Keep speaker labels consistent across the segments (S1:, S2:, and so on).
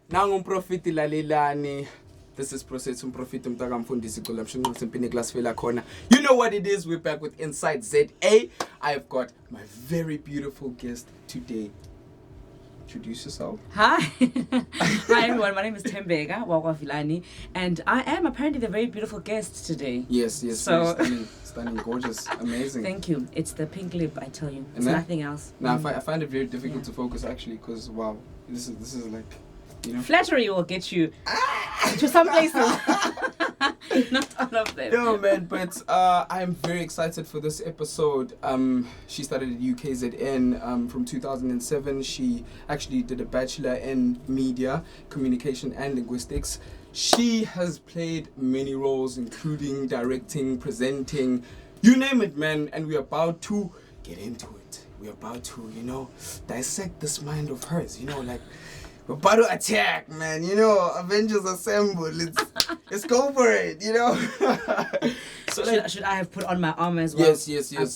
S1: Nangu profiti lalilani. This is Prosetum Profitum Tagamfundisi Kulamshun Simpini Glass Villa Corner. You know what it is. We're back with Inside ZA. I've got my very beautiful guest today. Introduce yourself.
S2: Hi. Hi everyone, my name is Thembeka Vilane, and I am apparently the very beautiful guest today.
S1: Yes,
S2: So
S1: stunning, gorgeous, amazing.
S2: Thank you. It's the pink lip, I tell you. It's
S1: And
S2: nothing else.
S1: Now I find it very difficult to focus actually, because wow, this is like, you know.
S2: Flattery will get you to some places. Not all of them.
S1: No man, but I'm very excited for this episode. She started at UKZN from 2007. She actually did a bachelor in media, communication and linguistics. She has played many roles, including directing, presenting, you name it, man. And we're about to get into it. We're about to, dissect this mind of hers, like. We're about to attack, man. Avengers assemble. Let's go for it.
S2: So should I have put on my armor as well?
S1: Yes.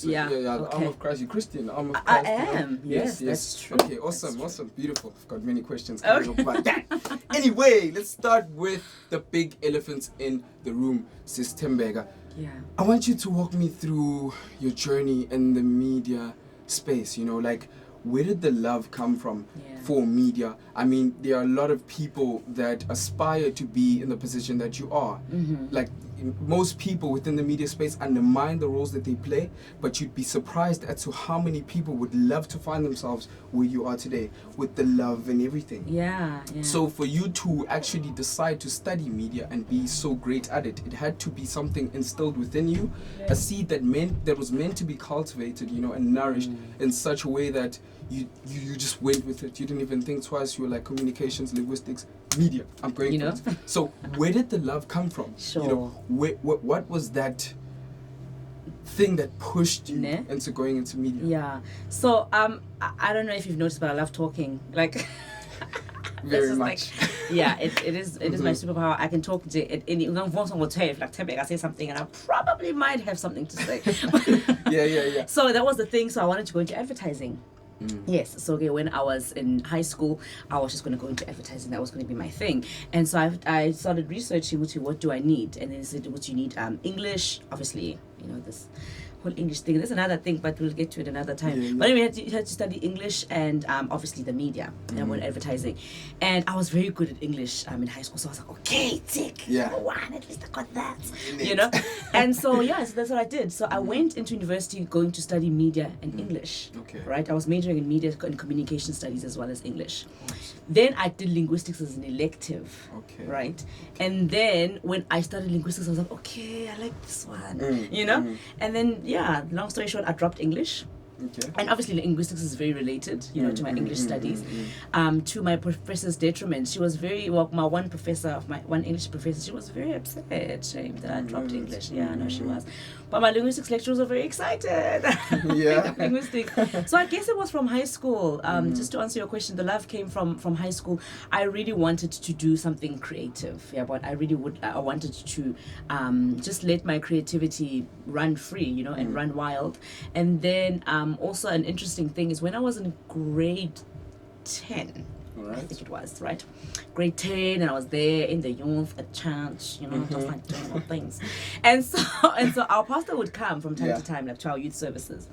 S2: Yeah.
S1: The
S2: Okay.
S1: arm of Christ. You're Christian. The arm of
S2: I
S1: Christ.
S2: am. Yes, that's true.
S1: Okay, awesome. Beautiful. I've got many questions coming up about that. Anyway, let's start with the big elephants in the room, Sis Thembeka.
S2: Yeah.
S1: I want you to walk me through your journey in the media space. Where did the love come from for media? I mean, there are a lot of people that aspire to be in the position that you are.
S2: Mm-hmm.
S1: Like, most people within the media space undermine the roles that they play, but you'd be surprised as to how many people would love to find themselves where you are today with the love and everything.
S2: Yeah.
S1: So for you to actually decide to study media and be so great at it, it had to be something instilled within you, a seed that was meant to be cultivated, and nourished in such a way that you just went with it. You didn't even think twice. You were like, communications, linguistics, media. I'm going for it. So where did the love come from?
S2: Sure.
S1: What was that thing that pushed you into going into media?
S2: Yeah. So I don't know if you've noticed, but I love talking. Like
S1: very much.
S2: It is my superpower. I can talk to it. Like Thembeka say something, and I probably might have something to say.
S1: Yeah.
S2: So that was the thing. So I wanted to go into advertising. Yes, so when I was in high school, I was just going to go into advertising. That was going to be my thing. And so I started researching what do I need, and then they said what you need. English, obviously, this whole English thing. There's another thing, but we'll get to it another time.
S1: Yeah.
S2: But anyway, you had to study English and obviously the media and advertising. And I was very good at English in high school, so I was like, okay, tick, number one, at least I got that, And so so that's what I did. So I went into university going to study media and English.
S1: Okay.
S2: Right, I was majoring in media and communication studies as well as English. Then I did linguistics as an elective.
S1: Okay.
S2: Right, and then when I studied linguistics, I was like, okay, I like this one, and then. Yeah, long story short, I dropped English.
S1: Okay.
S2: And obviously linguistics is very related, to my English studies. To my professor's detriment. She was my one English professor, she was very upset, ashamed that I dropped English. Yeah, I know she was. But my linguistics lecturers were very excited.
S1: Yeah.
S2: Linguistics. So I guess it was from high school. Just to answer your question, the love came from high school. I really wanted to do something creative. Yeah, but I wanted to just let my creativity run free, and run wild. And then also an interesting thing is when I was in grade 10,
S1: right.
S2: I think it was, right? Grade 10, and I was there in the youth at church, just like doing all things. And so our pastor would come from time to time, like to our youth services.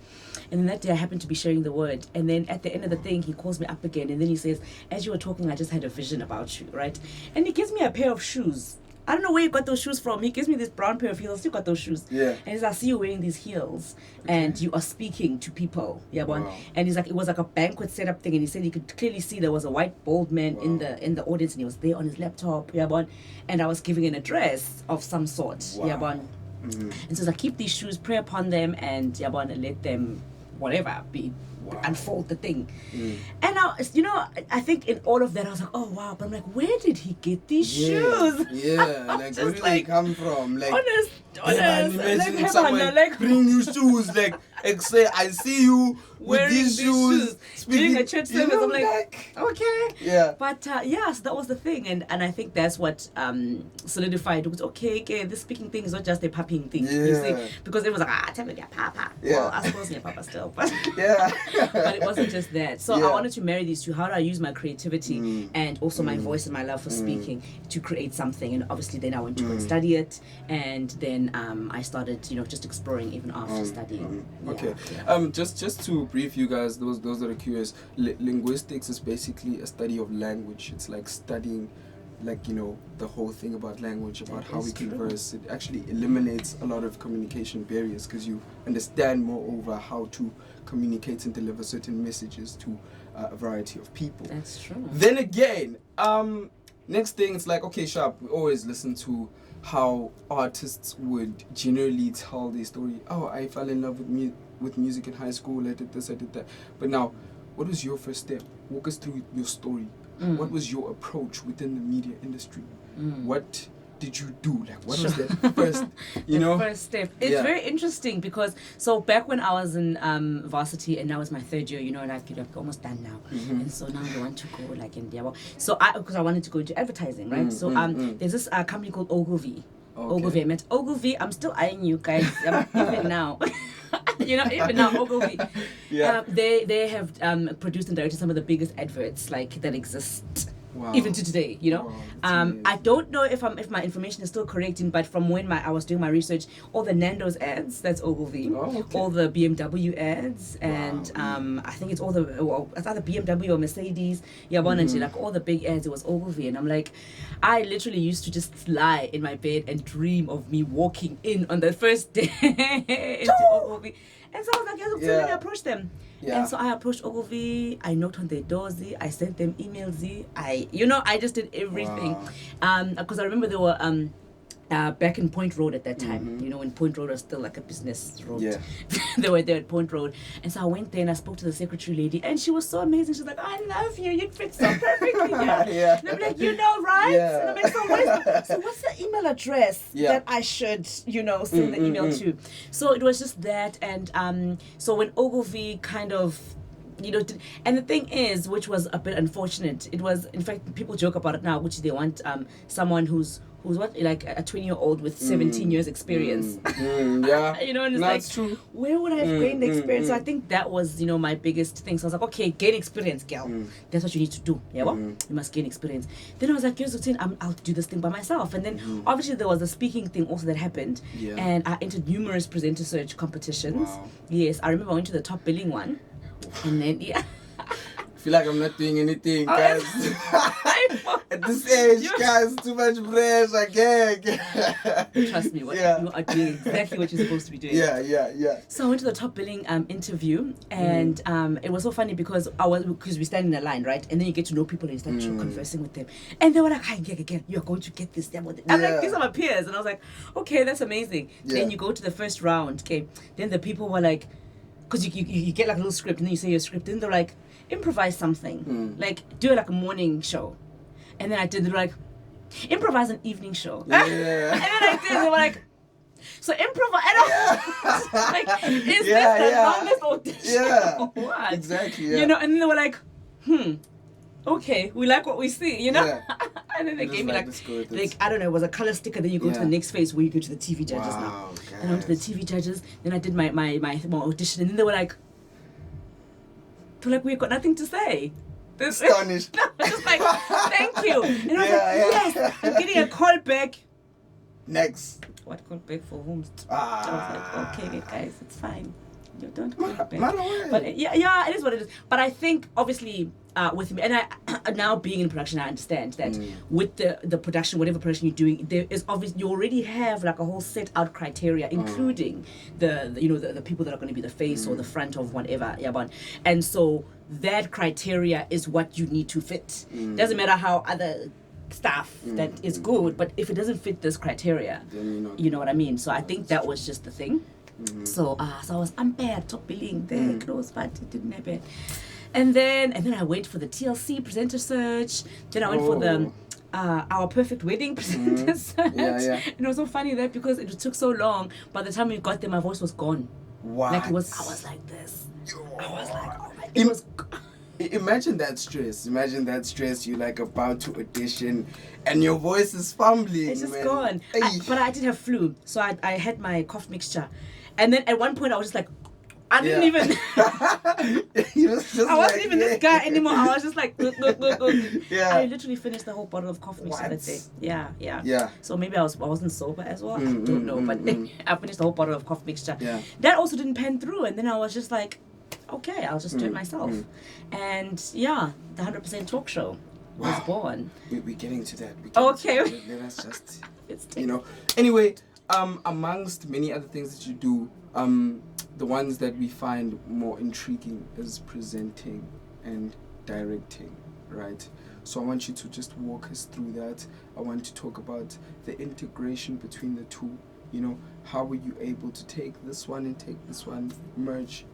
S2: And then that day I happened to be sharing the word. And then at the end of the thing, he calls me up again. And then he says, as you were talking, I just had a vision about you, right? And he gives me a pair of shoes. I don't know where you got those shoes from. He gives me this brown pair of heels. I still got those shoes.
S1: Yeah.
S2: And he's like, I see you wearing these heels and you are speaking to people. Yeah, wow. And he's like, it was like a banquet setup thing. And he said he could clearly see there was a white bald man in the audience, and he was there on his laptop. Yeah, and I was giving an address of some sort.
S1: Wow.
S2: Yeah, and so he's like, keep these shoes, pray upon them, and and let them whatever be. Wow. Unfold the thing. And I think in all of that I was like, oh wow, but I'm like, where did he get these shoes?
S1: Yeah, like where did they come from? Like,
S2: honest
S3: And imagine
S2: like,
S3: someone
S2: like,
S3: bring you shoes, like say, I see you with
S2: wearing
S3: these shoes.
S2: doing a church
S3: you
S2: service.
S3: know,
S2: I'm like, okay.
S3: Yeah.
S2: But yeah, so that was the thing, and I think that's what solidified. It was okay. This speaking thing is not just a popping thing. You see, because it was like tell me get papa.
S3: Yeah.
S2: Well, I suppose get papa still, but
S3: Yeah.
S2: but it wasn't just that. So I wanted to marry these two. How do I use my creativity and also my voice and my love for speaking to create something? And obviously, then I went to go and study it, and then I started, just exploring even after studying.
S1: Okay. Just to brief you guys, those that are curious, linguistics is basically a study of language. It's like studying, the whole thing about language, about how we converse. It actually eliminates a lot of communication barriers because you understand moreover how to communicate and deliver certain messages to a variety of people.
S2: That's true.
S1: Then again, next thing, it's like, okay, Sharp, we always listen to how artists would generally tell their story. Oh, I fell in love with music in high school, I did this, I did that. But now, what was your first step? Walk us through your story. What was your approach within the media industry? What did you do? Like, what was that first,
S2: first step? It's very interesting because, so back when I was in varsity and now it's my third year, like almost done now. And so now I want to go like in there. So because I wanted to go into advertising, right? So there's this company called Ogilvy. Okay. Ogilvy. I met Ogilvy. I'm still eyeing you guys even now. Even now, Ogilvy.
S1: Yeah.
S2: They have produced and directed some of the biggest adverts like that exist.
S1: Wow.
S2: Even to today,
S1: Wow,
S2: I don't know if my information is still correct, but from when I was doing my research, all the Nando's ads, that's Ogilvy.
S1: Oh, okay.
S2: All the BMW ads, and I think it's all it's either BMW or Mercedes. Like all the big ads, it was Ogilvy, and I'm like, I literally used to just lie in my bed and dream of me walking in on the first day into Ogilvy, and so I was like, so let me approach them. Yeah. And so I approached Ogilvy, I knocked on their doors, I sent them emails, I just did everything. Because I remember they were back in Point Road at that time, when Point Road was still like a business road. Yeah. They were there at Point Road. And so I went there and I spoke to the secretary lady, and she was so amazing. She was like, I love you, you fit so perfectly here. And I'm like, right? Yeah. And I'm like, so what's the email address that I should, send the email to? So it was just that, and so when Ogilvy kind of and the thing is, which was a bit unfortunate, it was, in fact, people joke about it now, which they want someone who's what, like a 20-year-old with 17 years experience.
S1: Yeah.
S2: And it's
S1: That's true.
S2: Where would I have gained the experience? So I think that was, my biggest thing. So I was like, okay, gain experience, girl. That's what you need to do. Yeah, you must gain experience. Then I was like, here's the thing, I'll do this thing by myself. And then obviously there was a speaking thing also that happened. Yeah. And I entered numerous presenter search competitions. Wow. Yes, I remember I went to the top billing one. And then,
S3: I feel like I'm not doing anything, guys. At this age, guys, too much pressure, gang.
S2: Trust me, you are doing exactly what you're supposed to be doing.
S3: Yeah.
S2: So I went to the top billing interview, and it was so funny because we stand in a line, right? And then you get to know people and you start conversing with them. And they were like, hi, again, you're going to get this. I'm like, these are my peers. And I was like, okay, that's amazing. Yeah. Then you go to the first round, okay? Then the people were like, because you get like a little script and then you say your script, and they're like, improvise something, like do like a morning show. And then I did, they were like, improvise an evening show. Yeah. And then I did, they were like, so improvise. And I was like, is this the longest audition?
S3: Yeah,
S2: what?
S3: Exactly. Yeah.
S2: And then they were like, okay, we like what we see, Yeah. And then they gave me like I don't know, it was a color sticker. Then you go to the next phase where you go to the TV judges now. Guys. And I went to the TV judges. Then I did my audition, and then they were like, we've got nothing to say.
S3: Astonished.
S2: Just like, thank you. And I was like, yes, I'm getting a call back.
S3: Next.
S2: What call back for whom? I was like, okay, guys, it's fine. You don't call back. But yeah, it is what it is. But I think obviously with me, and I now being in production, I understand that with the production, whatever production you're doing, there is obviously you already have like a whole set out criteria, including the people that are going to be the face or the front of whatever. And so that criteria is what you need to fit. Doesn't matter how other stuff that is good, but if it doesn't fit this criteria, then you know what I mean. So I think that was just the thing. So I was unpaired, top billing, there, close, but it didn't happen. And then I went for the TLC presenter search. Then I went for Our Perfect Wedding presenter search.
S3: Yeah.
S2: And it was so funny that because it took so long, by the time we got there, my voice was gone.
S3: What?
S2: Like I was like this. I was like, oh my,
S3: Imagine that stress. You're like about to audition and your voice is fumbling.
S2: It's just
S3: man.
S2: gone. But I did have flu, so I had my cough mixture. And then at one point I was just like, I didn't even. I wasn't even this guy anymore. I was just like,
S3: Yeah.
S2: I literally finished the whole bottle of cough mixture that day. Yeah. So maybe I wasn't sober as well. I don't know, but I finished the whole bottle of cough mixture.
S3: Yeah.
S2: That also didn't pan through, and then I was just like, okay, I'll just do it myself. And yeah, the 100% Talk Show was born.
S3: We're getting to that.
S2: Okay.
S3: Let us just,
S2: It's
S3: Anyway, amongst many other things that you do, the ones that we find more intriguing is presenting and directing, right? So I want you to just walk us through that. I want to talk about the integration between the two. How were you able to take this one and take this one, merge,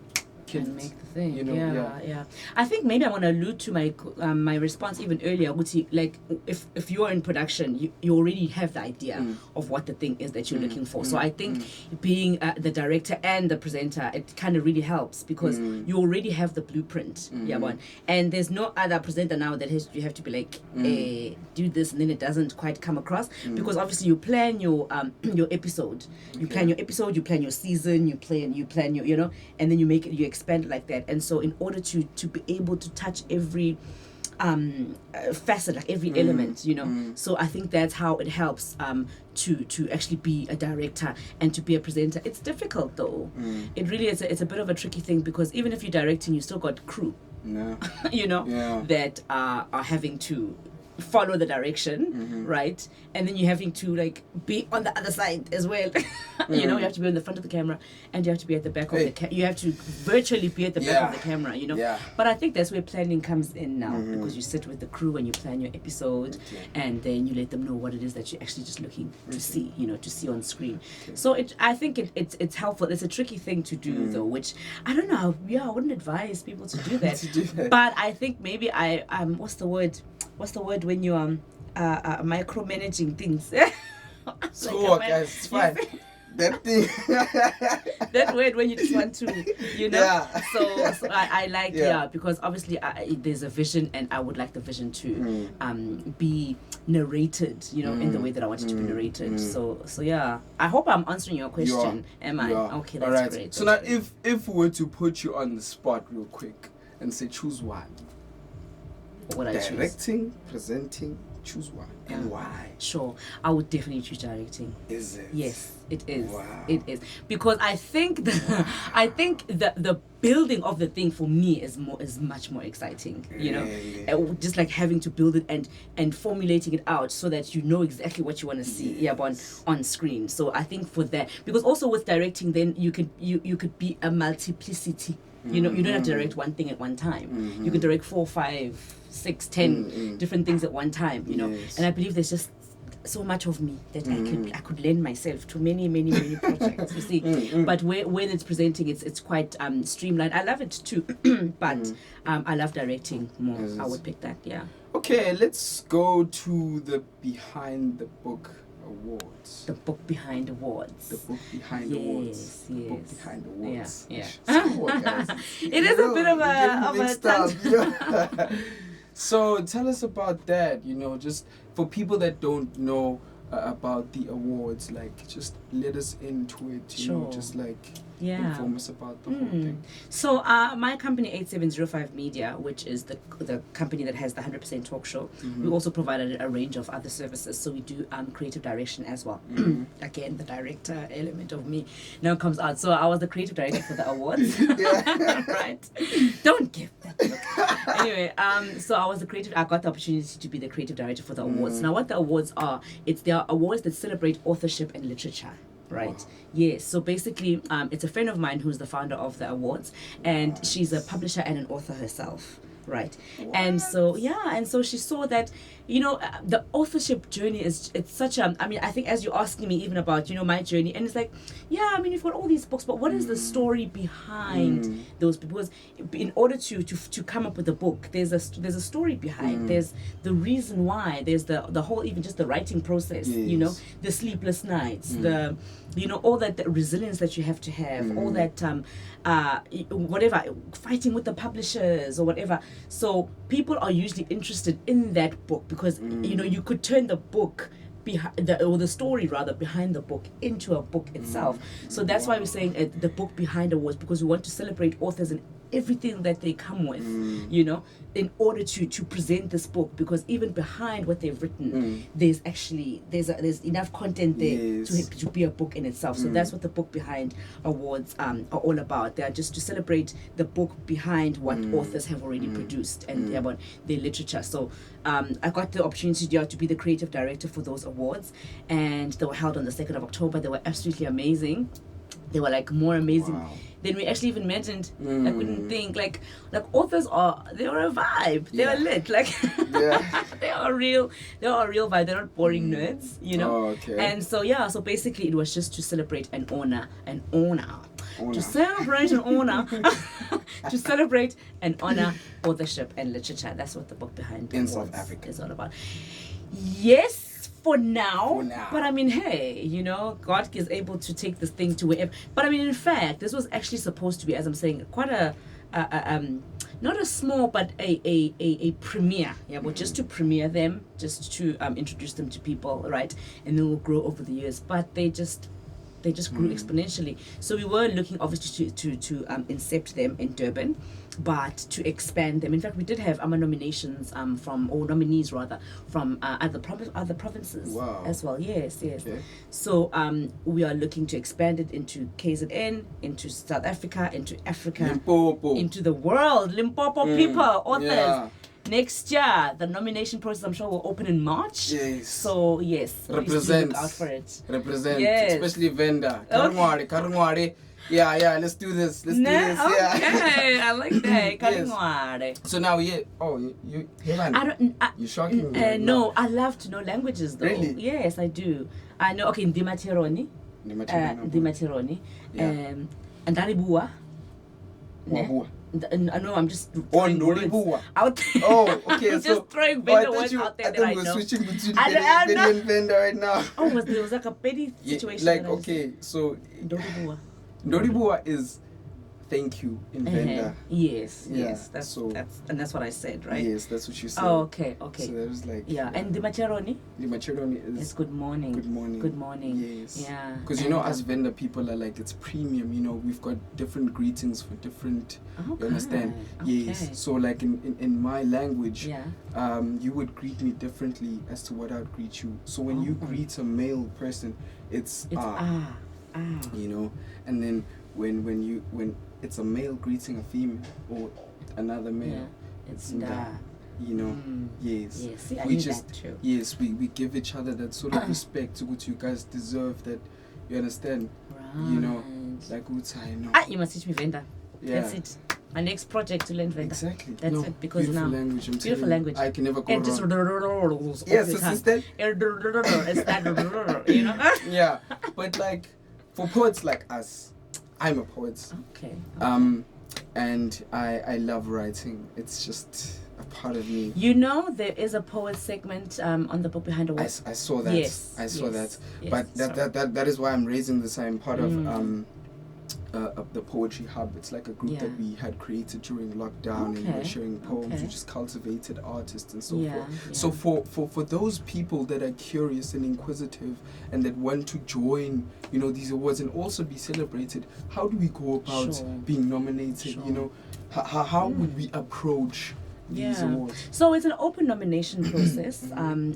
S2: and make the thing.
S3: Yeah.
S2: I think maybe I want to allude to my response even earlier. Like if you're in production, you already have the idea of what the thing is that you're looking for. So I think being the director and the presenter, it kind of really helps because you already have the blueprint. And there's no other presenter now that you have to be like do this and then it doesn't quite come across because obviously you plan your episode, you plan your season, you plan your and then you expand it like that. And so in order to be able to touch every facet, like every element, so I think that's how it helps to actually be a director and to be a presenter. It's difficult though. It really is. It's a bit of a tricky thing because even if you're directing, you still got crew that are having to follow the direction, right? And then you're having to like be on the other side as well. You have to be on the front of the camera and you have to be at the back of the you have to virtually be at the back of the camera, But I think that's where planning comes in now because you sit with the crew and you plan your episode and then you let them know what it is that you're actually just looking to see, to see on screen. So I think it's helpful. It's a tricky thing to do though, which I don't know. I wouldn't advise people to do that. But I think maybe what's the word when you micromanaging things?
S3: So guys, it's fine. That thing.
S2: That word when you just want to, So I like because obviously there's a vision and I would like the vision to be narrated, in the way that I want it to be narrated. So yeah, I hope I'm answering your question. Am I? Okay, that's
S3: right.
S2: great.
S3: So now, if we were to put you on the spot real quick and say choose one.
S2: What I choose?
S3: Directing, presenting, choose one. And why?
S2: Sure. I would definitely choose directing.
S3: Is it?
S2: Yes, it is.
S3: Wow.
S2: It is. Because I think the building of the thing for me is much more exciting. Just like having to build it and formulating it out so that you know exactly what you want to see on screen. So I think for that, because also with directing then you could be a multiplicity. You don't have to direct one thing at one time. You can direct 4, 5, 6, 10 different things at one time,
S3: Yes.
S2: And I believe there's just so much of me that I could lend myself to many projects, you see. But when it's presenting, it's quite streamlined. I love it too, but I love directing more. Yes. I would pick that, yeah.
S3: Okay, let's go to the Behind the Book Awards.
S2: The book behind awards.
S3: The book behind awards.
S2: Yes.
S3: The book behind awards.
S2: Yeah.
S3: It
S2: is a bit of a
S3: So tell us about that, just for people that don't know about the awards, like just let us into it,
S2: sure.
S3: Just like inform us about the whole thing.
S2: So my company 8705 Media, which is the company that has the 100% Talk Show, we also provided a range of other services. So we do creative direction as well. Again, the director element of me now comes out. So I was the creative director for the awards. Right? Don't give that look. Anyway, so I got the opportunity to be the creative director for the awards. Now what the awards are, they are awards that celebrate authorship and literature. Right. Wow. Yes. So basically, it's a friend of mine who's the founder of the awards, and she's a publisher and an author herself. right?
S3: What?
S2: And so she saw that, the authorship journey it's such a, I mean, I think as you're asking me even about, my journey, and it's like, yeah, I mean, you've got all these books, but what is the story behind those? Because in order to come up with a book, there's a story behind. There's the reason why. There's the whole, even just the writing process.
S3: Yes.
S2: The sleepless nights, the all that resilience that you have to have, all that whatever, fighting with the publishers or whatever. So people are usually interested in that book because you could turn the book or the story rather behind the book into a book itself. So that's why we're saying the book behind awards, because we want to celebrate authors and everything that they come with, in order to present this book, because even behind what they've written, there's enough content there to be a book in itself. So that's what the book behind awards are all about. They are just to celebrate the book behind what authors have already produced and about their literature. So I got the opportunity to be the creative director for those awards, and they were held on the 2nd of October. They were absolutely amazing. They were like more amazing than we actually even imagined. I couldn't think like authors they are a vibe. They are lit. They are a real vibe. They're not boring nerds,
S3: Oh, okay.
S2: And so basically it was just to celebrate and honor. To celebrate and honor to celebrate and honor authorship and literature. That's what the book behind
S3: in South Africa
S2: is all about. Yes. For now, but I mean, hey, God is able to take this thing to wherever. But I mean, in fact, this was actually supposed to be, as I'm saying, quite a not a small, but a premiere. Yeah, but just to premiere them, just to introduce them to people, right? And then we'll grow over the years. But they just grew exponentially. So we were looking obviously to incept them in Durban, but to expand them. In fact, we did have nominations nominees rather from other provinces as well. Yes. Okay. So we are looking to expand it into KZN, into South Africa, into Africa,
S3: Limpopo,
S2: into the world. Limpopo people, authors. Yeah. Next year, the nomination process, I'm sure, will open in March.
S3: Yes.
S2: So, yes.
S3: Represent.
S2: Look out for it.
S3: Represent.
S2: Yes.
S3: Especially vendor. Karungwari. Yeah, let's do this.
S2: Okay, I like that.
S3: Yes. So now, you you're shocking me.
S2: No, I love to know languages, though.
S3: Really?
S2: Yes, I do. I know, okay, Ndimateroni. Ndimateroni. And Daribua. No, I'm just throwing words out there.
S3: Oh, okay.
S2: I'm just throwing vendor words out there that I know.
S3: I thought you were switching between Petty and vendor right now.
S2: Oh, there was like a petty situation.
S3: So
S2: Ndoribua.
S3: Ndoribua is thank you in vendor.
S2: Yes. That's what I said, right?
S3: Yes, that's what you said.
S2: Oh, okay.
S3: So that was like
S2: and the Macheroni?
S3: The Macheroni is
S2: good morning.
S3: Good morning.
S2: Good morning.
S3: Yes.
S2: Yeah.
S3: Because as vendor people are like, it's premium. We've got different greetings for different. You understand?
S2: Okay.
S3: Yes. So like in my language, you would greet me differently as to what I would greet you. So when you greet a male person, it's and then when it's a male greeting a female or another male, it's da. Yes.
S2: See, I
S3: we
S2: need
S3: just
S2: that too.
S3: Yes, we give each other that sort of respect to what you guys deserve. That you understand,
S2: right.
S3: like I know.
S2: You must teach me Venda. Yeah. That's it. My next project to learn Venda.
S3: Exactly.
S2: That's it. Because
S3: beautiful
S2: now
S3: language.
S2: Beautiful language.
S3: I can never go
S2: and
S3: wrong.
S2: Just
S3: yes, assistant. Yeah, but like for poets like us, I'm a poet.
S2: Okay.
S3: And I love writing. It's just a part of me.
S2: There is a poet segment on the book behind the wall.
S3: I saw that.
S2: Yes.
S3: I saw that.
S2: Yes,
S3: but that is why I'm raising this. I'm part of the Poetry Hub. It's like a group that we had created during lockdown, and we're sharing poems. We just cultivated artists and so forth. Yeah. So for those people that are curious and inquisitive and that want to join, these awards and also be celebrated, how do we go about being nominated? How would we approach these awards?
S2: So it's an open nomination process.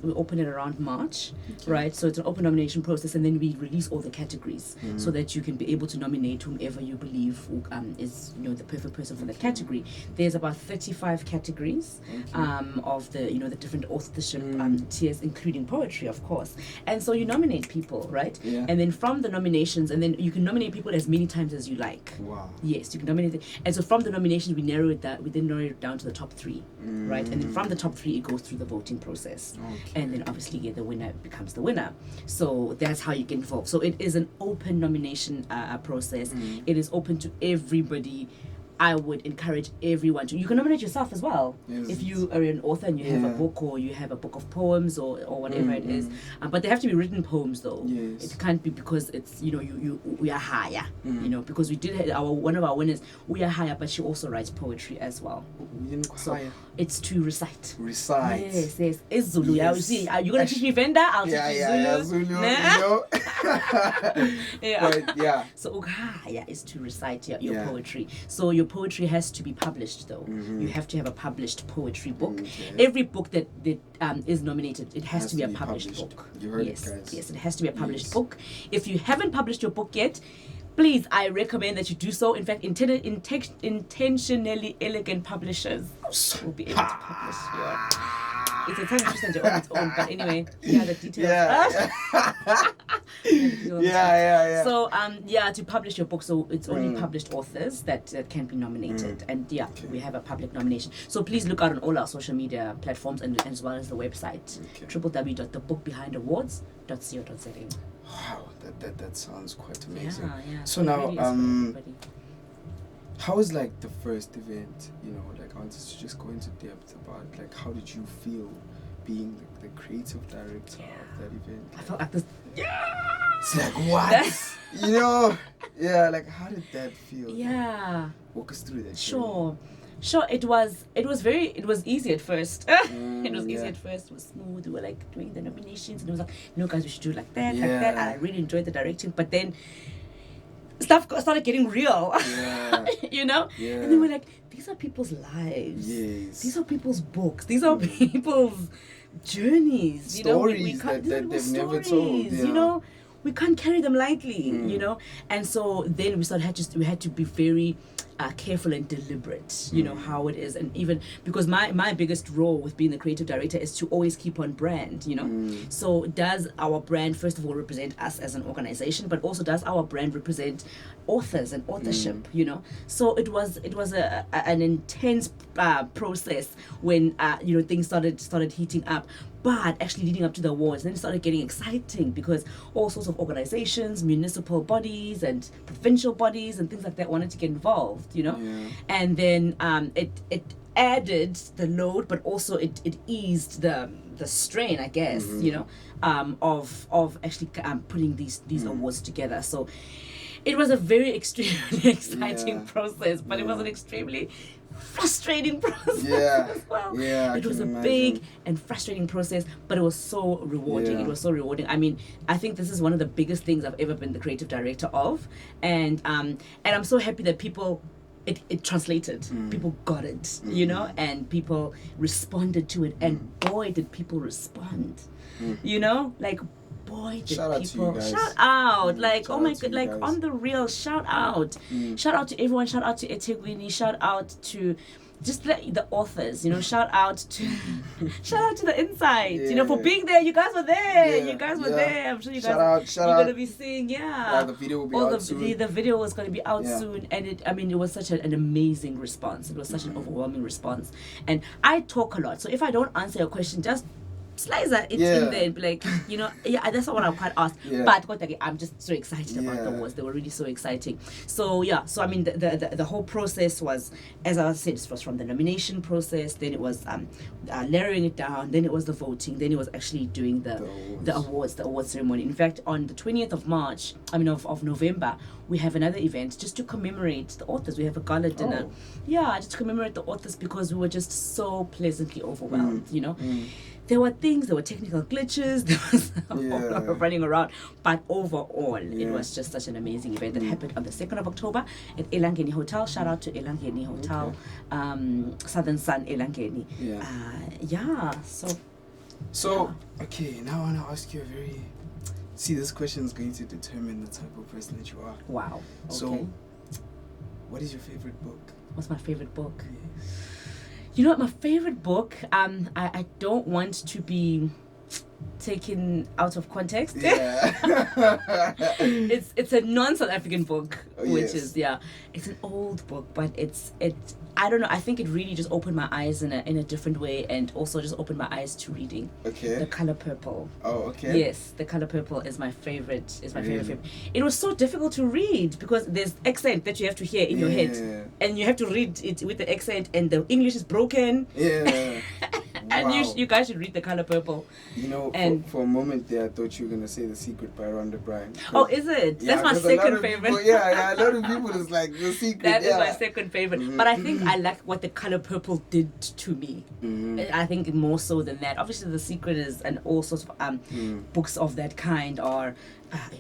S2: We open it around March, right? So it's an open nomination process, and then we release all the categories so that you can be able to nominate whomever you believe is the perfect person for that category. There's about 35 categories of the different authorship tiers, including poetry, of course. And so you nominate people, right?
S3: Yeah.
S2: And then from the nominations, and then you can nominate people as many times as you like.
S3: Wow.
S2: Yes, you can nominate it. And so from the nominations, we then narrow it down to the top 3. 3, right? And then from the top 3, it goes through the voting process.
S3: Okay.
S2: And then obviously the winner becomes the winner. So that's how you get involved. So it is an open nomination process. It is open to everybody. I would encourage everyone to. You can nominate yourself as well.
S3: Yes.
S2: If you are an author and you have a book, or you have a book of poems, or whatever it is. But they have to be written poems, though.
S3: Yes.
S2: It can't be because it's, we are higher. Because we did have one of our winners, we are higher, but she also writes poetry as well. So it's to recite.
S3: Recite.
S2: Yes. It's Zulu. Yes. You see, you're gonna teach me Venda. I'll teach you Zulu.
S3: Zulu. But,
S2: So Ukhaya is to recite your poetry. So your poetry has to be published, though. You have to have a published poetry book. Every book that is nominated, it has to be a published book.
S3: You heard it, guys.
S2: Yes, it has to be a published book. If you haven't published your book yet, please, I recommend that you do so. In fact, intentionally elegant publishers will be able to publish your. It's a tongue twister on its own, but anyway, the details. So, to publish your book, so it's only published authors that can be nominated, and we have a public nomination. So please look out on all our social media platforms, and as well as the website, www.thebookbehindawards.co.za.
S3: Wow, that sounds quite amazing.
S2: Yeah.
S3: So now, how was like the first event? I wanted to just go into depth about like how did you feel being the creative director of that event?
S2: I felt like this.
S3: It's like what? Like how did that feel?
S2: Yeah.
S3: Walk us through that.
S2: Sure. It was easy at first. It was easy at first. It was smooth. We were like doing the nominations, and it was like, guys, we should do like that, like that. And I really enjoyed the directing, but then stuff started getting real. And then we're like, these are people's lives.
S3: Yes.
S2: These are people's books. These are people's journeys.
S3: Stories that they've never told.
S2: We can't carry them lightly. And so then we had to be very careful and deliberate, how it is. And even because my biggest role with being the creative director is to always keep on brand, So does our brand, first of all, represent us as an organization, but also does our brand represent authors and authorship, So it was an intense process when, things started heating up. But actually leading up to the awards, then it started getting exciting because all sorts of organizations, municipal bodies and provincial bodies and things like that wanted to get involved, And then it added the load, but also it eased the strain, I guess, of actually putting these awards together. So it was a very extremely exciting process, but it was an extremely frustrating process as well. It was a big and frustrating process, but it was so rewarding. It was so rewarding. I mean, I think this is one of the biggest things I've ever been the creative director of, and I'm so happy that people. It translated. People got it, and people responded to it, and boy, did people respond. Like boy, did people shout out. Like, oh my god, like on the real, shout out. Shout out to everyone, shout out to eThekwini, shout out to just the authors, shout out to the Inside, for being there. You guys were there. You guys were there. I'm sure you guys you're gonna be seeing.
S3: The video will be out soon.
S2: The video was gonna be out soon, and it was such an amazing response. It was such an overwhelming response. And I talk a lot, so if I don't answer your question, just slicer it in there and be like, that's not what I'm quite asked. But I'm just so excited about the awards. They were really so exciting. So I mean the whole process was, as I said, it was from the nomination process, then it was layering it down, then it was the voting, then it was actually doing the award ceremony. In fact, on the 20th of March, of November, we have another event just to commemorate the authors. We have a gala dinner. Just to commemorate the authors because we were just so pleasantly overwhelmed, There were technical glitches, there was a whole lot of running around, but overall, it was just such an amazing event that happened on the 2nd of October at Elangeni Hotel. Shout out to Elangeni Hotel, Southern Sun Elangeni.
S3: Okay, now I want to ask you this question is going to determine the type of person that you are.
S2: Wow. Okay.
S3: So, what is your favorite book?
S2: What's my favorite book?
S3: Yes.
S2: You know what, my favorite book, I don't want to be taken out of context. It's a non-South African book, which is it's an old book, but I don't know. I think it really just opened my eyes in a different way, and also just opened my eyes to reading.
S3: Okay.
S2: The Color Purple.
S3: Oh, okay.
S2: Yes, The Color Purple is my favorite. Favorite. It was so difficult to read because there's accent that you have to hear in your head, and you have to read it with the accent, and the English is broken.
S3: Yeah.
S2: And
S3: Wow.
S2: you guys should read The Color Purple.
S3: You know,
S2: And
S3: for a moment there, I thought you were gonna say The Secret by Rhonda Byrne.
S2: oh, is it?
S3: Yeah,
S2: That's my
S3: 'cause a lot
S2: second
S3: of
S2: favorite.
S3: people- yeah, a lot of people is like The Secret.
S2: That is
S3: yeah.
S2: my second favorite. But I think I like what The Color Purple did to me. I think more so than that. Obviously, The Secret is, and all sorts of books of that kind are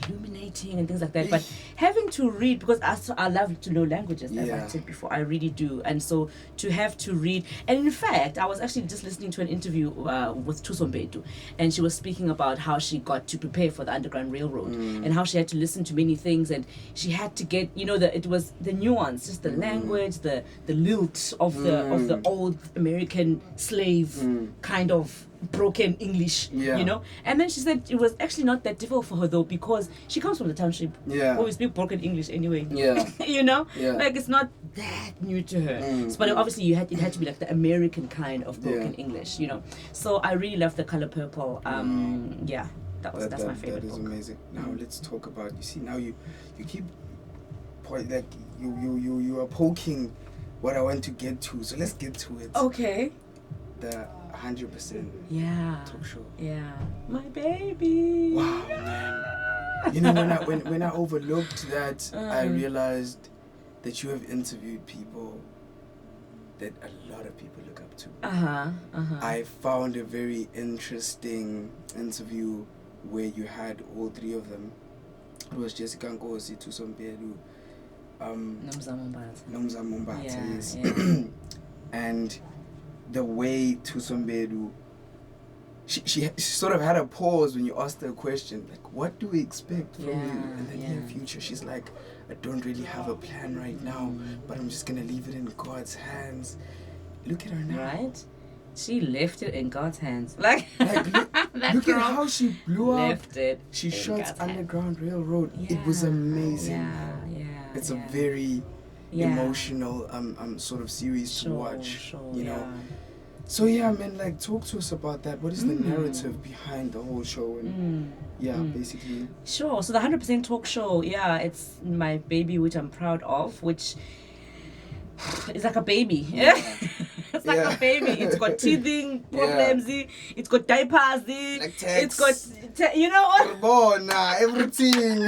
S2: illuminating and things like that. But having to read, because I love to know languages, as I said before, I really do. And so to have to read, and in fact, I was actually just listening to an interview with Thusombedu, and she was speaking about how she got to prepare for the Underground Railroad and how she had to listen to many things, and she had to get, it was the nuance, just the language, the lilt of the old American slave kind of broken English, and then she said it was actually not that difficult for her though, because she comes from the township where we speak broken English anyway. Like it's not that new to her. But obviously it had to be like the American kind of broken English, so I really love The Color Purple. That's my favorite
S3: that is
S2: book.
S3: amazing. Now let's talk about, you see, now you keep like you are poking what I want to get to, so let's get to it.
S2: Okay.
S3: The 100% talk show.
S2: Yeah, my baby.
S3: Wow, man. When I overlooked that, I realized that you have interviewed people that a lot of people look up to. I found a very interesting interview where you had all three of them. It was Jessica Nkosi, Thusombedu, Nomza Mumbatha, yes. And the way Thusombedu, she sort of had a pause when you asked her a question, like, what do we expect from you in the near future? She's like, I don't really have a plan right now, but I'm just going to leave it in God's hands. Look at her now.
S2: Right? She left it in God's hands. Like
S3: look at how she blew up.
S2: Left it.
S3: She shot
S2: God's
S3: Underground Railroad. It was amazing. It's a very emotional sort of series to watch. You know. So man, like, talk to us about that. What is the narrative behind the whole show? And basically.
S2: Sure. So the 100% talk show, it's my baby, which I'm proud of, which is like a baby. It's like a baby. It's got teething problems. It's got diapers. It's got,
S3: everything.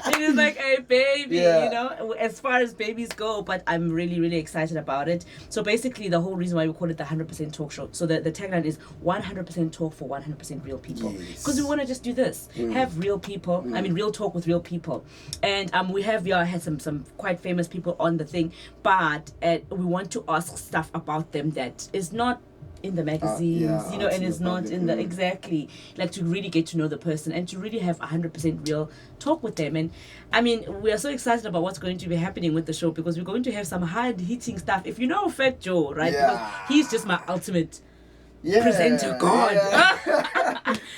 S2: It is like a baby, as far as babies go. But I'm really, really excited about it. So basically, the whole reason why we call it the 100% talk show. So the tagline is 100% talk for 100% real people. Because we want to just do this, have real people. I mean, real talk with real people. And we have had some quite famous people on the thing, but we want to ask stuff about them that is not in the magazines, and it's not in the exactly, like, to really get to know the person and to really have 100% real talk with them. And I mean, we are so excited about what's going to be happening with the show, because we're going to have some hard hitting stuff. If you know Fat Joe, right? Because he's just my ultimate presenter god.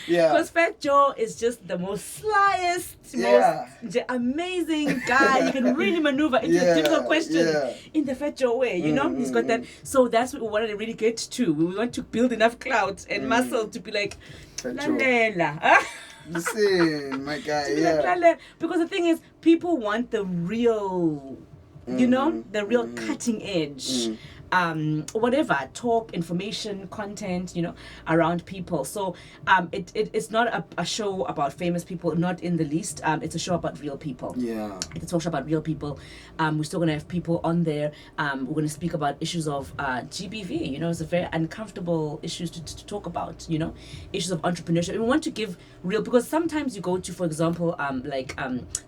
S2: Because Fat Joe is just the most slyest, most amazing guy. You can really maneuver into difficult questions in the Fat Joe way, he's got that. So that's what we wanted to really get to. We want to build enough clout and muscle to be like, Landela.
S3: Listen, my guy,
S2: because the thing is, people want the real, the real cutting edge. Whatever, talk, information, content, around people. So it's not a show about famous people, not in the least. It's a show about real people. It's a talk show about real people. We're still going to have people on there. We're going to speak about issues of GBV. It's a very uncomfortable issues to talk about, issues of entrepreneurship. And we want to give real, because sometimes you go to, for example,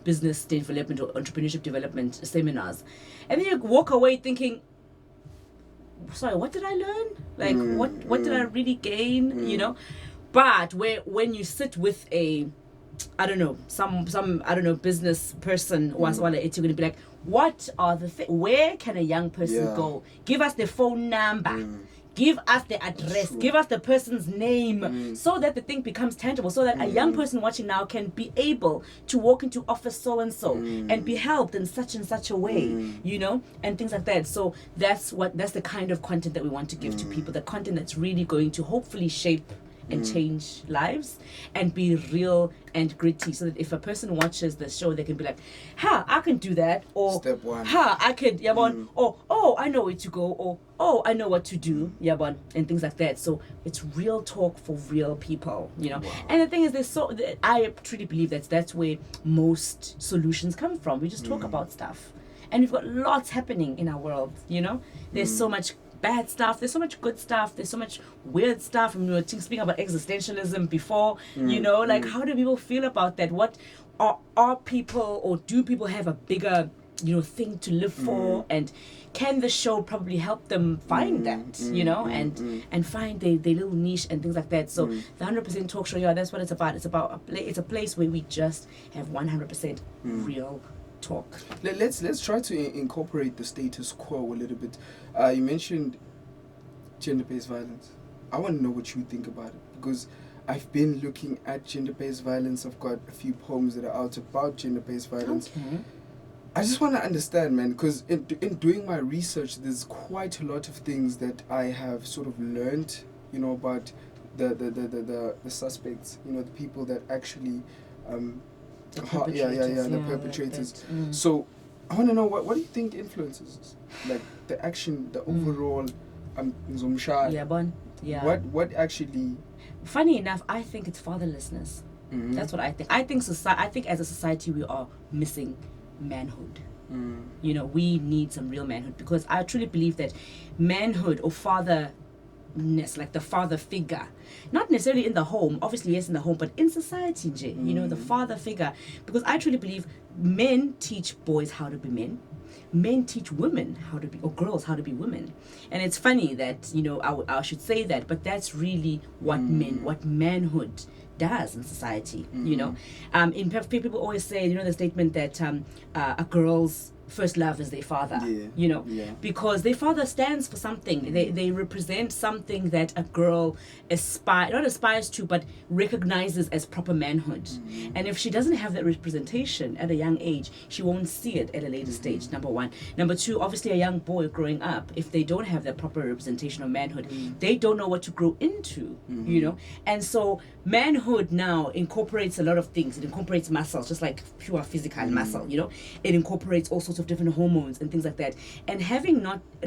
S2: business development or entrepreneurship development seminars, and then you walk away thinking, sorry, what did I learn? Like, what did I really gain? But when you sit with a, I don't know, some business person, you're going to be like, what are the where can a young person go? Give us the phone number. give us the address,
S3: True.
S2: give us the person's name, so that the thing becomes tangible, so that a young person watching now can be able to walk into office so and so and be helped in such and such a way, you know, and things like that. So that's the kind of content that we want to give to people, the content that's really going to hopefully shape and change lives and be real and gritty, so that if a person watches the show, they can be like, I can do that, or
S3: Step one.
S2: I could, or oh, I know where to go, or oh, I know what to do, and things like that. So it's real talk for real people, you know.
S3: Wow.
S2: And the thing is, I truly believe that's where most solutions come from. We just talk about stuff, and we've got lots happening in our world, you know. There's so much bad stuff, there's so much good stuff, there's so much weird stuff. And we were speaking about existentialism before, you know, like how do people feel about that? What are people, or do people have a bigger, you know, thing to live for? And can the show probably help them find that, you know, and find their little niche and things like that? So the 100% Talk Show, that's what it's about. It's about it's a place where we just have 100% real talk.
S3: Let's try to incorporate the status quo a little bit. You mentioned gender-based violence. I want to know what you think about it, because I've been looking at gender-based violence. I've got a few poems that are out about gender-based violence.
S2: Okay.
S3: I just want to understand, man, because in doing my research, there's quite a lot of things that I have sort of learned, you know, about the suspects, you know, the people that actually
S2: The
S3: the perpetrators. So I want to know, what do you think influences this? Like the action, the overall Zumshad. What actually?
S2: Funny enough, I think it's fatherlessness. That's what I think. I think as a society we are missing manhood. You know, we need some real manhood, because I truly believe that manhood or fatherness, like the father figure, not necessarily in the home, obviously yes in the home, but in society, you know, the father figure, because I truly believe men teach boys how to be men teach women how to be, or girls how to be women. And it's funny that, you know, I should say that, but that's really what manhood does in society, you know. In people always say, you know, the statement that a girl's first love is their father, you know, because their father stands for something. They represent something that a girl not aspires to, but recognizes as proper manhood. And if she doesn't have that representation at a young age, she won't see it at a later stage, number one. Number two, obviously a young boy growing up, if they don't have that proper representation of manhood, they don't know what to grow into, you know. And so manhood now incorporates a lot of things. It incorporates muscles, just like pure physical muscle, you know. It incorporates all sorts of different hormones and things like that. And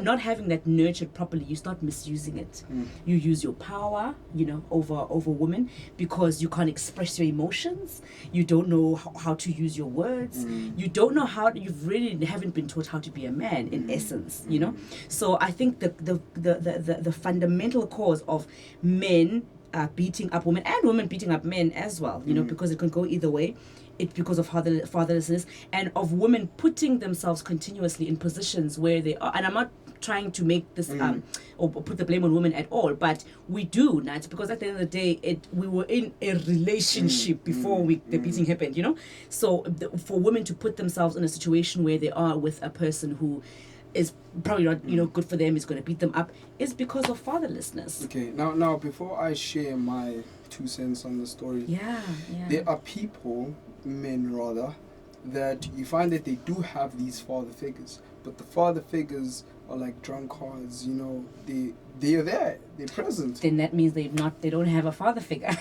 S2: not having that nurtured properly, you start misusing it. You use your power, you know, over women, because you can't express your emotions. You don't know how to use your words. You don't know you really haven't been taught how to be a man in essence, you know. So I think the fundamental cause of men beating up women, and women beating up men as well, you know, because it can go either way. It's because of fatherlessness, and of women putting themselves continuously in positions where they are. And I'm not trying to make this or put the blame on women at all, but we do not, because at the end of the day, we were in a relationship before the beating happened, you know. So for women to put themselves in a situation where they are with a person who is probably not, you know, good for them, is going to beat them up, is because of fatherlessness.
S3: Okay, now before I share my 2 cents on the story, there are people, men rather, that you find that they do have these father figures, but the father figures are like drunkards, you know. They're there, they're present.
S2: Then that means they don't have a father figure,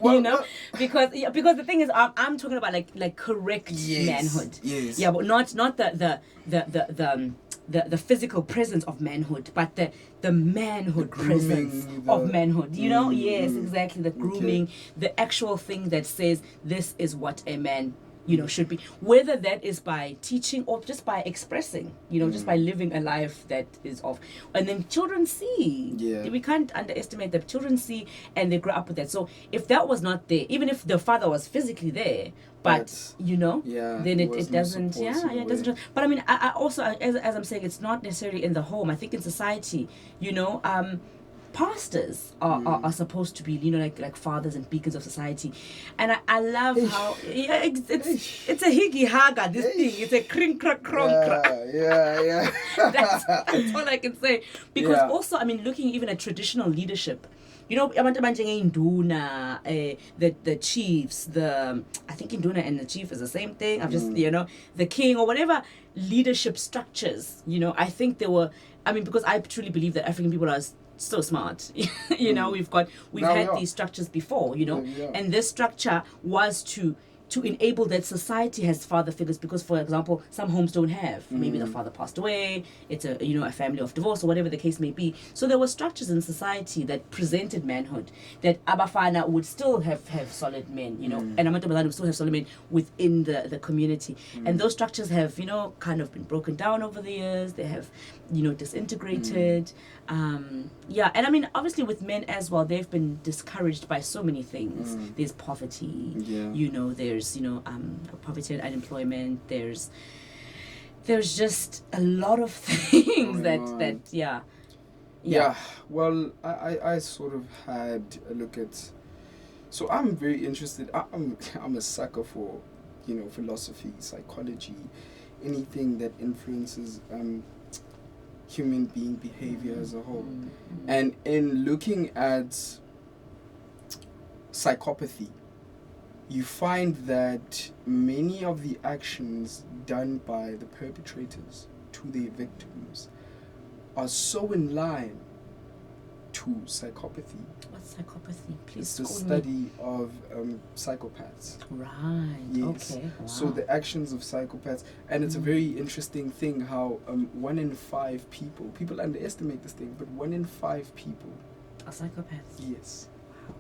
S2: well, you know, because the thing is, I'm talking about like correct manhood, but not the physical presence of manhood, but the manhood presence of manhood, you know. Yes, exactly. The grooming, the actual thing that says this is what a man, you know, should be, whether that is by teaching or just by expressing, you know, just by living a life that is of. And then children see, we can't underestimate that. Children see and they grow up with that. So if that was not there, even if the father was physically there, but you know, then it doesn't, it doesn't. But I mean, I also, as I'm saying, it's not necessarily in the home. I think in society, you know, pastors are supposed to be, you know, like fathers and beacons of society. And I love how it's a higgy haga, this thing. It's a kring krak krong krak.
S3: Yeah.
S2: That's all I can say. Because also, I mean, looking even at traditional leadership, you know, Induna, the chiefs, I think Induna and the chief is the same thing. I've just, you know, the king or whatever leadership structures, you know, I think there were, I mean, because I truly believe that African people are so smart. You know, we've had these structures before, you know, and this structure was to enable that society has father figures, because, for example, some homes don't have. Maybe the father passed away, it's a, you know, a family of divorce or whatever the case may be. So there were structures in society that presented manhood, that Abafana would still have solid men, you know, and Matumba would still have solid men within the community. And those structures have, you know, kind of been broken down over the years. They have, you know, disintegrated. And I mean, obviously with men as well, they've been discouraged by so many things. There's poverty, you know, there's, you know, poverty and unemployment, there's just a lot of things that
S3: well, I sort of had a look at, so I'm very interested, I'm a sucker for, you know, philosophy, psychology, anything that influences human being behavior as a whole. And in looking at psychopathy, you find that many of the actions done by the perpetrators to their victims are so in line to psychopathy.
S2: What's psychopathy? Please.
S3: It's the study of psychopaths.
S2: Right.
S3: Yes.
S2: Okay. Wow.
S3: So the actions of psychopaths, and it's a very interesting thing how 1 in 5 people underestimate this thing, but 1 in 5 people
S2: are psychopaths.
S3: Yes. Wow.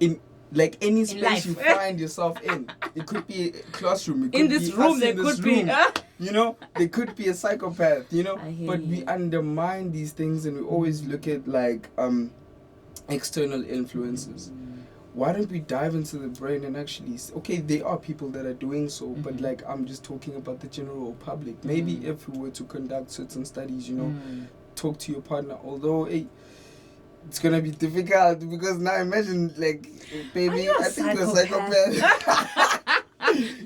S3: In like any space you find yourself in, it could be a classroom. It could
S2: in this
S3: be
S2: room, there could be.
S3: You know, they could be a psychopath. You know, but
S2: you.
S3: we undermine these things, and we always look at like external influences. Why don't we dive into the brain and actually? Okay, there are people that are doing so, but like I'm just talking about the general public. Maybe if we were to conduct certain studies, you know, talk to your partner. Although, it's gonna be difficult because now imagine, like, baby, I think you're a psychopath.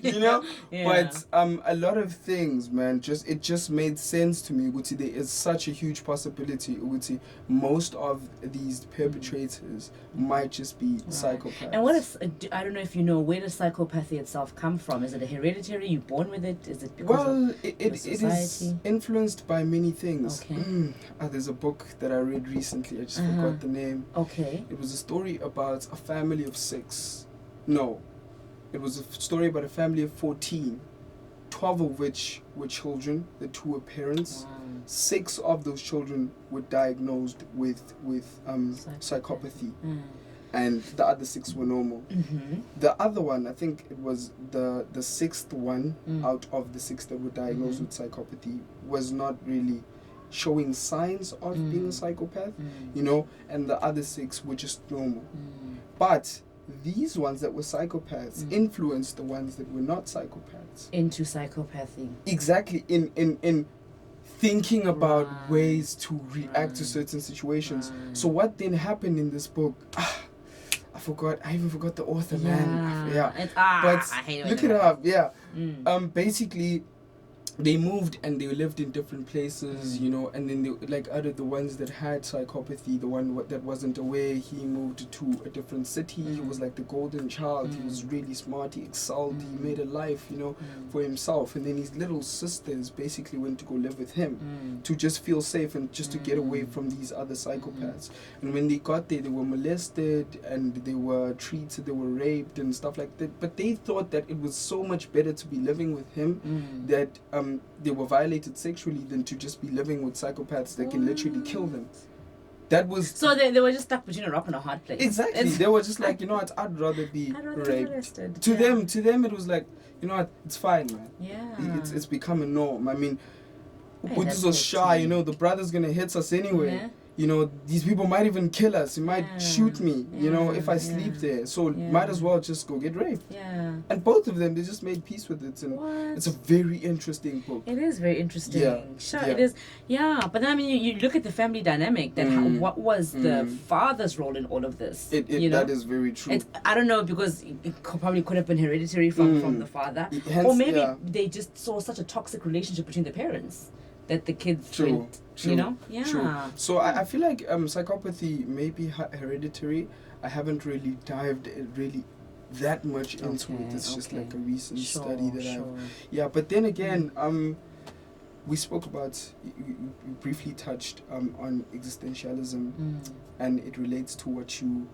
S3: You know, but a lot of things, man, it just made sense to me. Uguti, there is such a huge possibility. Uguti, most of these perpetrators might just be psychopaths.
S2: And what is? I don't know if you know, where does psychopathy itself come from? Is it a hereditary? You born with it? Is it because
S3: it is influenced by many things.
S2: Okay.
S3: There's a book that I read recently. I just forgot the name.
S2: Okay.
S3: It was a story about a family of 6. No. It was a story about a family of 14, 12 of which were children, the 2 were parents. Wow. 6 of those children were diagnosed with psychopathy, and the other 6 were normal. The other one, I think it was the 6th one out of the 6 that were diagnosed with psychopathy, was not really showing signs of being a psychopath, you know, and the other 6 were just normal. But these ones that were psychopaths influenced the ones that were not psychopaths
S2: into psychopathy.
S3: Exactly, in thinking about ways to react to certain situations. So what then happened in this book? I even forgot the author, man. But
S2: I hate
S3: look it up. Basically, they moved and they lived in different places, you know, and then they, like, out of the ones that had psychopathy, the one that wasn't aware, he moved to a different city. He was like the golden child. He was really smart. He excelled. He made a life, you know, for himself. And then his little sisters basically went to go live with him to just feel safe and just to get away from these other psychopaths. And when they got there, they were molested and they were treated, they were raped and stuff like that. But they thought that it was so much better to be living with him that they were violated sexually than to just be living with psychopaths that can literally kill them. That was
S2: so they were just stuck between a rock and a hard place.
S3: Exactly. They were just like, you know what, I'd rather be raped. To them it was like, you know what, it's fine, man. It's become a norm. I mean, with this shy, you know, the brother's gonna hit us anyway. these people might even kill us. They might shoot me, if I sleep there. So might as well just go get raped.
S2: Yeah.
S3: And both of them, they just made peace with it. And it's a very interesting book.
S2: It is very interesting.
S3: Yeah.
S2: Sure,
S3: Yeah.
S2: it is. Yeah, but then, I mean, you look at the family dynamic, that what was the father's role in all of this?
S3: That is very true.
S2: I don't know, because it probably could have been hereditary from the father.
S3: Hence,
S2: or maybe they just saw such a toxic relationship between the parents that the kids went, Yeah.
S3: True. So I feel like psychopathy may be hereditary. I haven't really dived really that much into it. It's just like a recent study that but then again, we spoke about, you briefly touched on existentialism, and it relates to what you,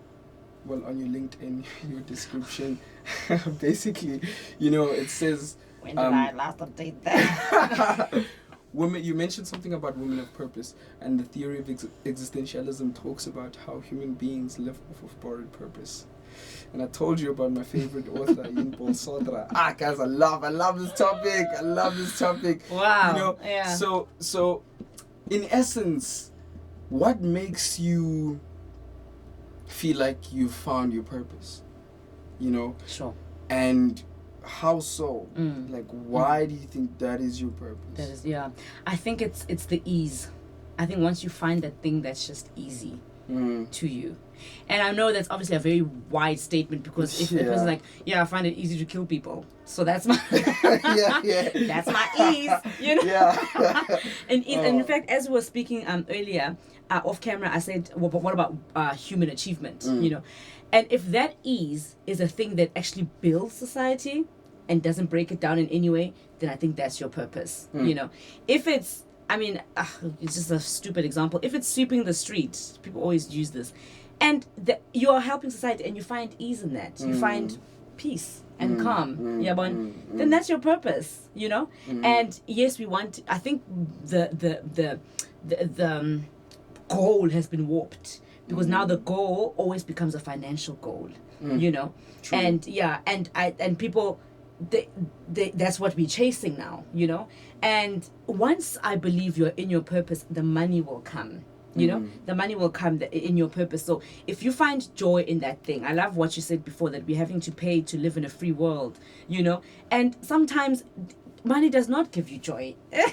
S3: on your LinkedIn, your description, basically, it says,
S2: when did I last update that?
S3: Women, you mentioned something about women of purpose, and the theory of existentialism talks about how human beings live off of borrowed purpose. And I told you about my favorite author, Paul Sartre. Guys, I love this topic. I love this topic.
S2: Wow.
S3: So in essence, what makes you feel like you've found your purpose?
S2: Sure.
S3: And how so? Like, why do you think that is your purpose?
S2: That is, I think it's the ease. I think once you find that thing that's just easy to you. And I know that's obviously a very wide statement, because if the person's like, I find it easy to kill people, so that's my that's my ease, and in fact, as we were speaking earlier off camera, I said, what about human achievement? And if that ease is a thing that actually builds society and doesn't break it down in any way, then I think that's your purpose. If it's, it's just a stupid example. If it's sweeping the street, people always use this, and you're helping society and you find ease in that, you find peace and calm, then that's your purpose, And yes, we want. I think the goal has been warped, because now the goal always becomes a financial goal, True. And people, they that's what we're chasing now, And once I believe you're in your purpose, the money will come. The money will come in your purpose. So if you find joy in that thing, I love what you said before, that we're having to pay to live in a free world, and sometimes money does not give you joy. And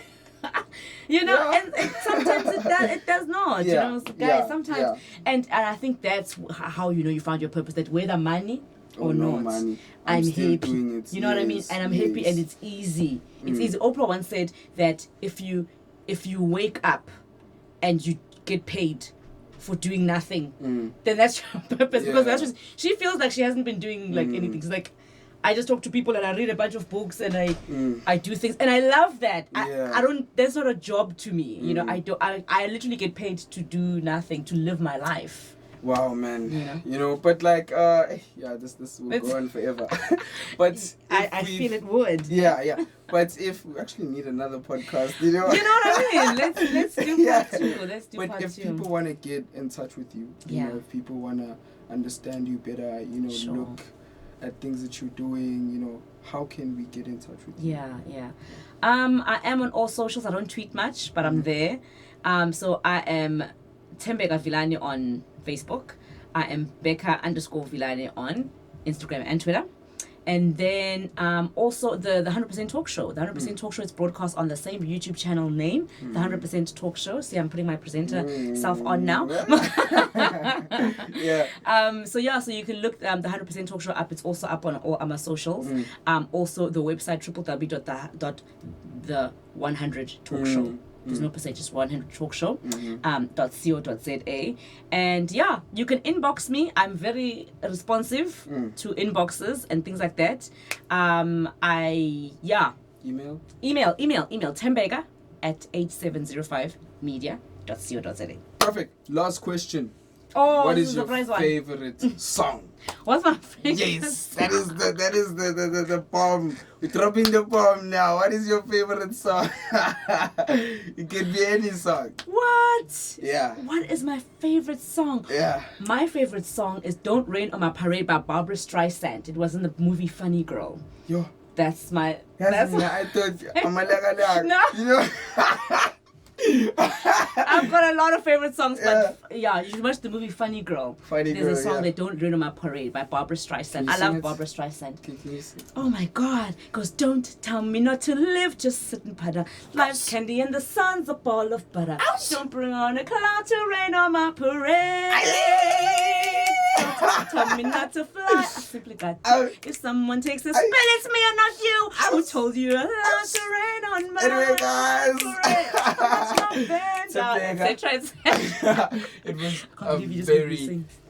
S2: sometimes it does not, guys, sometimes. And I think that's how, you found your purpose, that whether money or not,
S3: money,
S2: I'm happy.
S3: It.
S2: What I mean? And I'm happy, and it's easy. It's easy. Oprah once said that if you wake up and you get paid for doing nothing, then that's your purpose, because that's just, she feels like she hasn't been doing anything. It's like, I just talk to people and I read a bunch of books and I do things, and I love that. I don't. That's not a job to me. I literally get paid to do nothing, to live my life.
S3: Wow, man. But like, this will go on forever. But
S2: I feel it would.
S3: Yeah. But if we actually need another podcast,
S2: you know what I mean? Let's do part two. Let's do part two.
S3: But if people want to get in touch with you, if people want to understand you better,
S2: sure.
S3: look at things that you're doing, how can we get in touch with you?
S2: Yeah. I am on all socials. I don't tweet much, but I'm there. So I am Thembeka Vilane on Facebook. I am Beka_Vilane on Instagram and Twitter. And then also the 100% Talk Show. The 100% Talk Show is broadcast on the same YouTube channel name, the 100% Talk Show. See, I'm putting my presenter self on now. So you can look the 100% Talk Show up. It's also up on all my socials. Also the website www.the100talkshow. There's no percentage, just 100 Talk Show, .co.za. And you can inbox me. I'm very responsive to inboxes and things like that. Email Thembeka at 8705media.co.za.
S3: Perfect. Last question.
S2: What
S3: is your favorite song?
S2: What's my favorite?
S3: Yes, that is the bomb. We're dropping the bomb now. What is your favorite song? It can be any song.
S2: What?
S3: Yeah.
S2: What is my favorite song?
S3: Yeah.
S2: My favorite song is "Don't Rain on My Parade" by Barbara Streisand. It was in the movie Funny Girl.
S3: Yo.
S2: That's my.
S3: I thought I'm a lag.
S2: No. I've got a lot of favorite songs, but yeah, you should watch the movie Funny Girl. There's a song, They Don't Rain on My Parade by Barbara Streisand. I love Barbara Streisand.
S3: Can you sing?
S2: Oh my God. It goes, don't tell me not to live, just sit and putter. Life's candy and the sun's a ball of butter.
S3: Ouch.
S2: Don't bring on a cloud to rain on my parade. Don't tell me not to fly. I simply got to. If someone takes a spin, it's me and not you. Who told you not to rain on my
S3: Anyway, guys.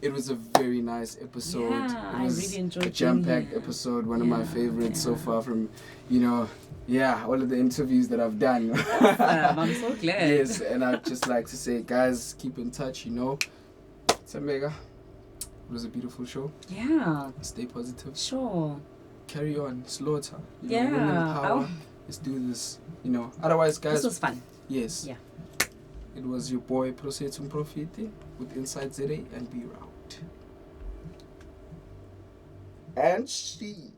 S3: It was a very nice episode.
S2: Yeah,
S3: it was
S2: I really enjoyed
S3: a jam-packed episode, one of my favorites so far from, all of the interviews that I've done.
S2: I'm so glad.
S3: Yes, and I'd just like to say, guys, keep in touch, Thembeka, it was a beautiful show.
S2: Yeah.
S3: Stay positive.
S2: Sure.
S3: Carry on. Slaughter.
S2: Yeah.
S3: Women power. Let's do this. Otherwise, guys.
S2: This was fun.
S3: Yes.
S2: Yeah.
S3: It was your boy Prosetum Profiti with Inside ZA, and be out. And she.